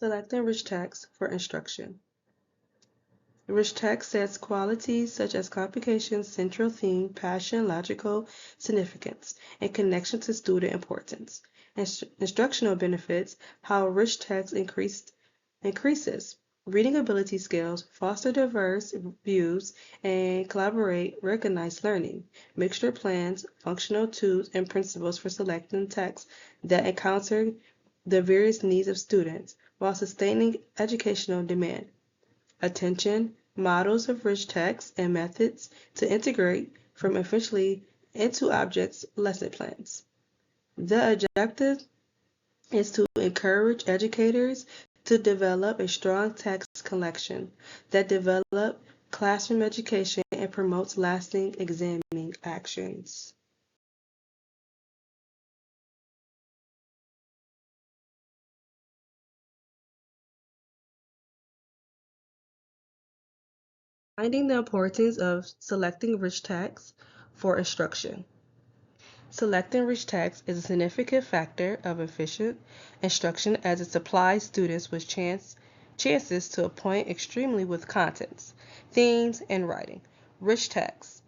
Selecting rich text for instruction. Rich text sets qualities such as complication, central theme, passion, logical significance, and connection to student importance. Instructional benefits: how rich text increases reading ability skills, foster diverse views, and collaborate, recognize learning. Mixture plans, functional tools, and principles for selecting texts that encounter the various needs of students while sustaining educational demand. Attention, models of rich text, and methods to integrate from efficiently into objects lesson plans. The objective is to encourage educators to develop a strong text collection that develop classroom education and promotes lasting examining actions. Finding the importance of selecting rich text for instruction. Selecting rich text is a significant factor of efficient instruction as it supplies students with chances to appoint extremely with contents, themes, and writing. Rich text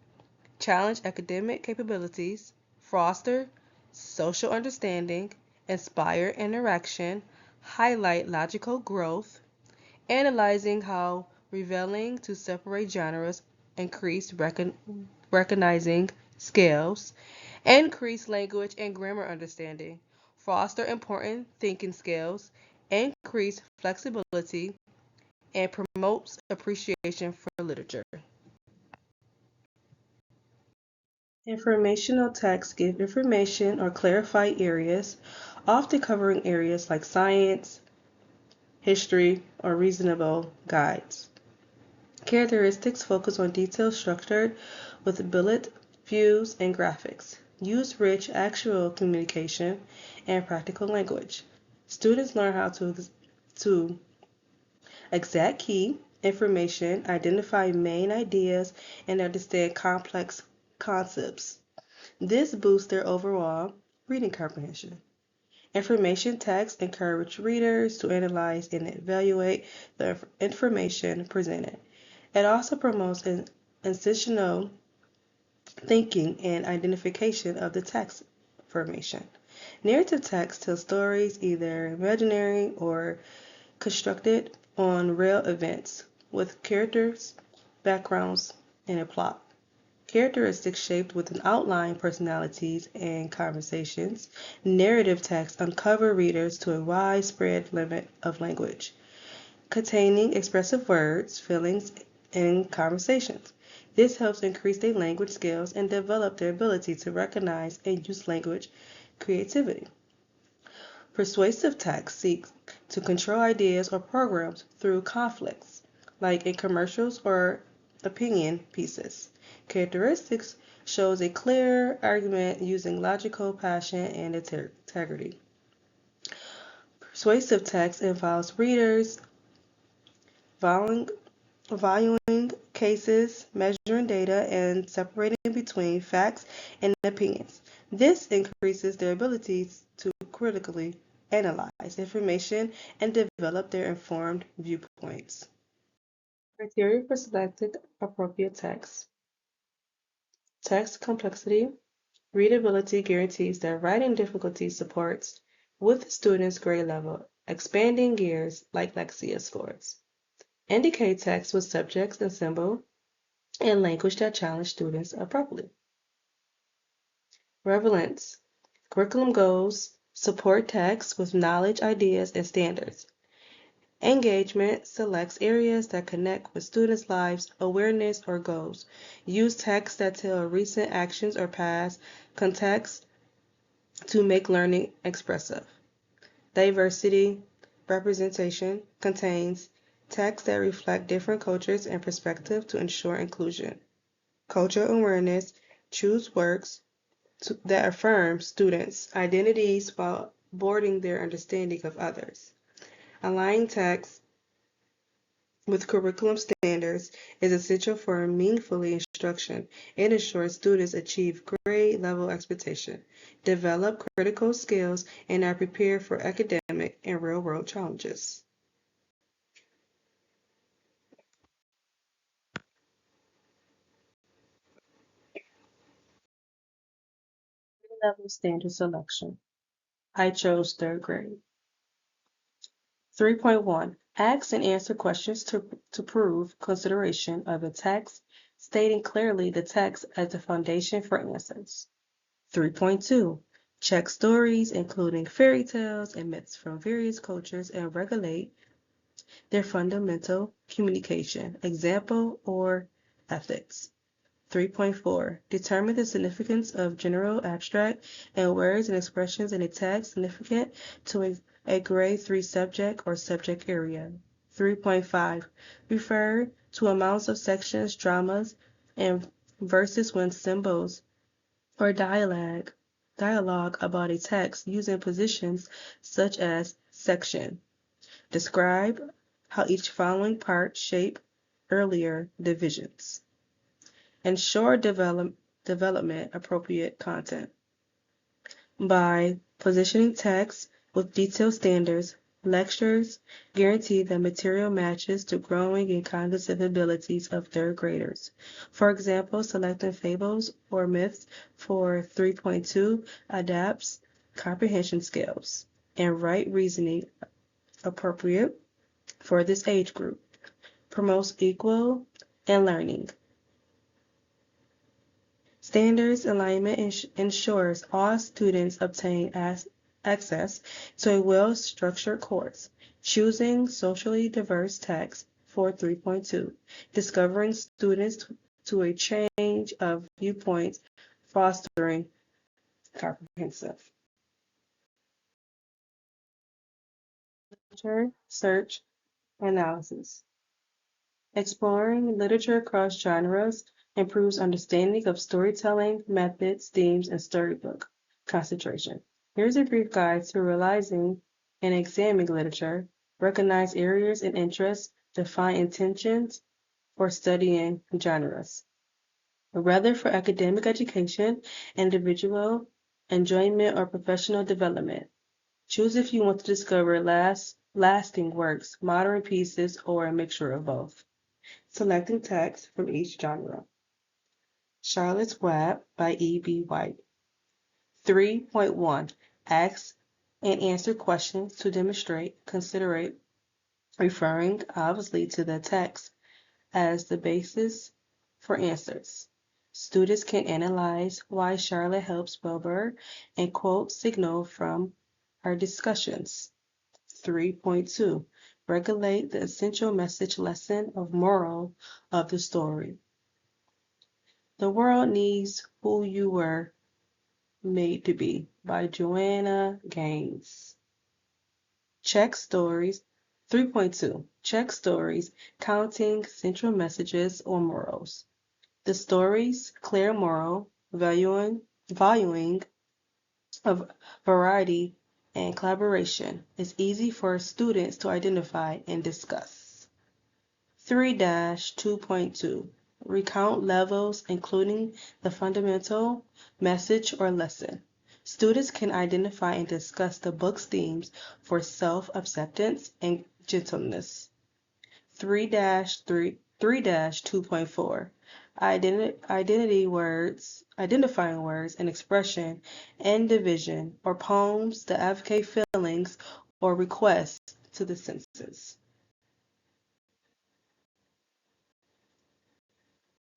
challenge academic capabilities, foster social understanding, inspire interaction, highlight logical growth, analyzing how revealing to separate genres, increase recognizing skills, increase language and grammar understanding, foster important thinking skills, increase flexibility, and promotes appreciation for literature. Informational texts give information or clarify areas, often covering areas like science, history, or reasonable guides. Characteristics focus on detail structured with bullet, views, and graphics. Use rich actual communication and practical language. Students learn how to exact key information, identify main ideas, and understand complex concepts. This boosts their overall reading comprehension. Information texts encourage readers to analyze and evaluate the information presented. It also promotes an incisional thinking and identification of the text information. Narrative text tells stories, either imaginary or constructed on real events, with characters, backgrounds, and a plot. Characteristics shaped with an outline, personalities, and conversations. Narrative texts uncover readers to a widespread limit of language, containing expressive words, feelings, and conversations. This helps increase their language skills and develop their ability to recognize and use language creativity. Persuasive text seeks to control ideas or programs through conflicts, like in commercials or opinion pieces. Characteristics shows a clear argument using logical passion and integrity. Persuasive text involves readers valuing cases, measuring data, and separating between facts and opinions. This increases their abilities to critically analyze information and develop their informed viewpoints. Criteria for selected appropriate text. Text complexity. Readability guarantees that writing difficulty supports with students' grade level, expanding gears like Lexia scores. Indicate text with subjects and symbol and language that challenge students appropriately. Relevance. Curriculum goals support text with knowledge, ideas, and standards. Engagement selects areas that connect with students' lives, awareness, or goals. Use text that tell recent actions or past context to make learning expressive. Diversity representation contains texts that reflect different cultures and perspectives to ensure inclusion. Cultural awareness choose works that affirm students' identities while broadening their understanding of others. Aligning text with curriculum standards is essential for meaningful instruction. It ensures students achieve grade level expectation, develop critical skills, and are prepared for academic and real world challenges. level standard selection. I chose third grade. 3.1. Ask and answer questions to prove consideration of the text, stating clearly the text as the foundation for answers. 3.2. Check stories, including fairy tales and myths from various cultures, and regulate their fundamental communication, example, or ethics. 3.4. Determine the significance of general, abstract, and words and expressions in a text significant to a grade 3 subject or subject area. 3.5. Refer to amounts of sections, dramas, and verses when symbols or dialogue about a text using positions such as section. Describe how each following part shape earlier divisions. Ensure development appropriate content by positioning text with detailed standards. Lectures guarantee that material matches the growing and cognitive abilities of third graders. For example, selecting fables or myths for 3.2 adapts comprehension skills and right reasoning appropriate for this age group. Promotes equal and learning. Standards alignment ensures all students obtain access to a well-structured course. Choosing socially diverse texts for 3.2. Discovering students to a change of viewpoints, fostering comprehensive. Literature, search, analysis. Exploring literature across genres improves understanding of storytelling methods, themes, and storybook concentration. Here's a brief guide to realizing and examining literature, recognize areas and interests, define intentions for studying genres. Whether for academic education, individual enjoyment, or professional development. Choose if you want to discover lasting works, modern pieces, or a mixture of both. Selecting text from each genre. Charlotte's Web by E.B. White. 3.1. Ask and answer questions to demonstrate, considerate, referring obviously to the text as the basis for answers. Students can analyze why Charlotte helps Wilbur and quote signal from our discussions. 3.2. Regulate the essential message lesson of moral of the story. The World Needs Who You Were Made to Be by Joanna Gaines. Check stories. 3.2. Check stories counting central messages or morals. The story's clear moral, valuing of variety and collaboration is easy for students to identify and discuss. 3-2.2. Recount levels including the fundamental message or lesson. Students can identify and discuss the book's themes for self-acceptance and gentleness. 3-2.4. Identifying words and expression and division or poems that advocate feelings or requests to the senses.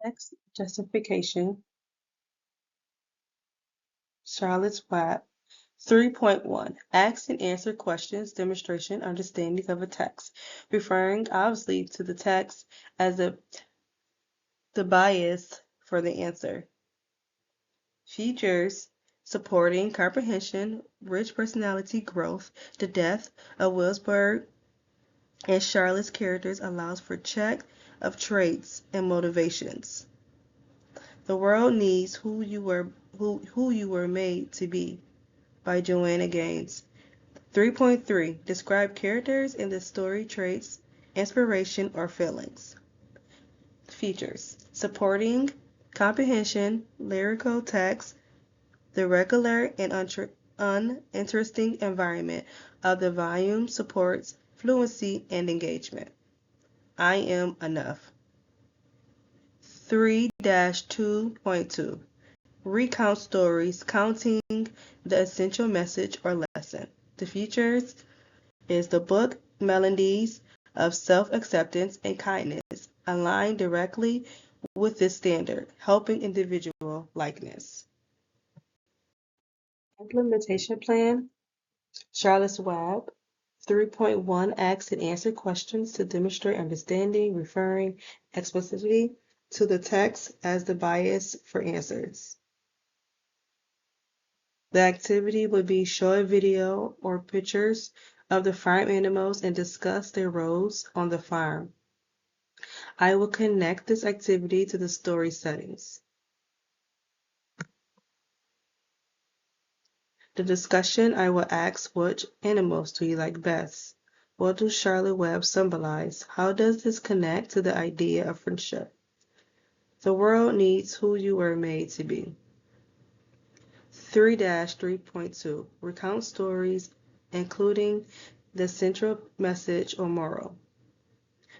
Text justification. Charlotte's Web. 3.1. Ask and answer questions, demonstration, understanding of a text, referring obviously to the text as the bias for the answer. Features supporting comprehension, rich personality growth. The death of Wilbur and Charlotte's characters allows for check of traits and motivations. The World Needs Who You Were Made to Be by Joanna Gaines. 3.3. Describe characters in the story, traits, inspiration, or feelings. Features supporting comprehension, lyrical text, the regular and uninteresting environment of the volume supports fluency and engagement. I am enough. 3-2.2. recount stories, counting the essential message or lesson. The features is the book Melodies of Self-Acceptance and Kindness align directly with this standard, helping individual likeness. Implementation plan, Charlotte's Web 3.1 asks and answer questions to demonstrate understanding, referring explicitly to the text as the bias for answers. The activity would be show a video or pictures of the farm animals and discuss their roles on the farm. I will connect this activity to the story settings. The discussion, I will ask, which animals do you like best? What does Charlotte Web symbolize? How does this connect to the idea of friendship? The world needs who you were made to be. 3-3.2 Recount stories, including the central message or moral.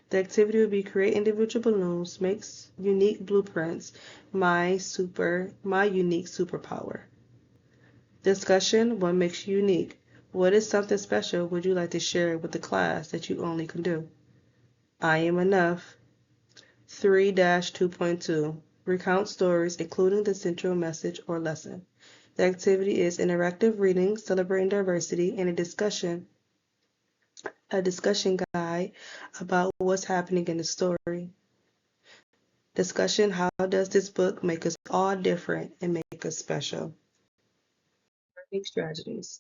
The activity will be create individual balloons, make unique blueprints, my unique superpower. Discussion, what makes you unique? What is something special would you like to share with the class that you only can do? I am enough. 3-2.2 Recount stories, including the central message or lesson. The activity is interactive reading, celebrating diversity, and a discussion guide about what's happening in the story. Discussion, how does this book make us all different and make us special? Learning strategies.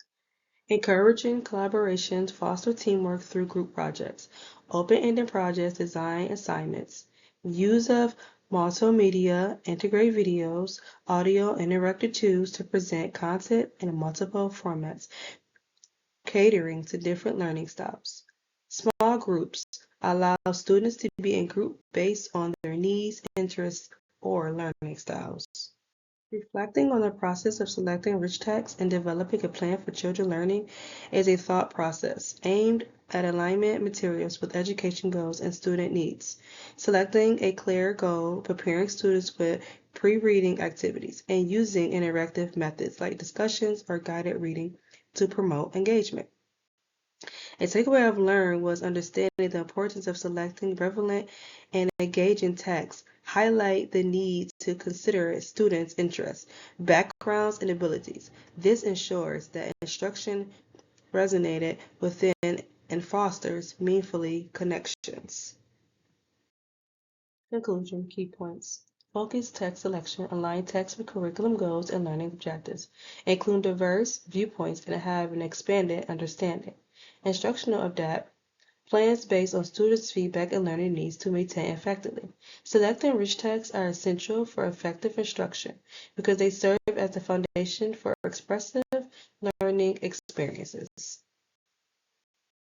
Encouraging collaboration, foster teamwork through group projects, open-ended projects, design assignments, use of multimedia, integrate videos, audio, and interactive tools to present content in multiple formats, catering to different learning styles. Small groups allow students to be in group based on their needs, interests, or learning styles. Reflecting on the process of selecting rich text and developing a plan for children learning is a thought process aimed at aligning materials with education goals and student needs. Selecting a clear goal, preparing students with pre-reading activities, and using interactive methods like discussions or guided reading to promote engagement. A takeaway I've learned was understanding the importance of selecting relevant and engaging text, highlight the need to consider students' interests, backgrounds, and abilities. This ensures that instruction resonated within and fosters meaningful connections. Conclusion, key points. Focus text selection, align text with curriculum goals and learning objectives. Include diverse viewpoints and have an expanded understanding. Instructional adapt plans based on students' feedback and learning needs to maintain effectively. Select and rich texts are essential for effective instruction because they serve as the foundation for expressive learning experiences.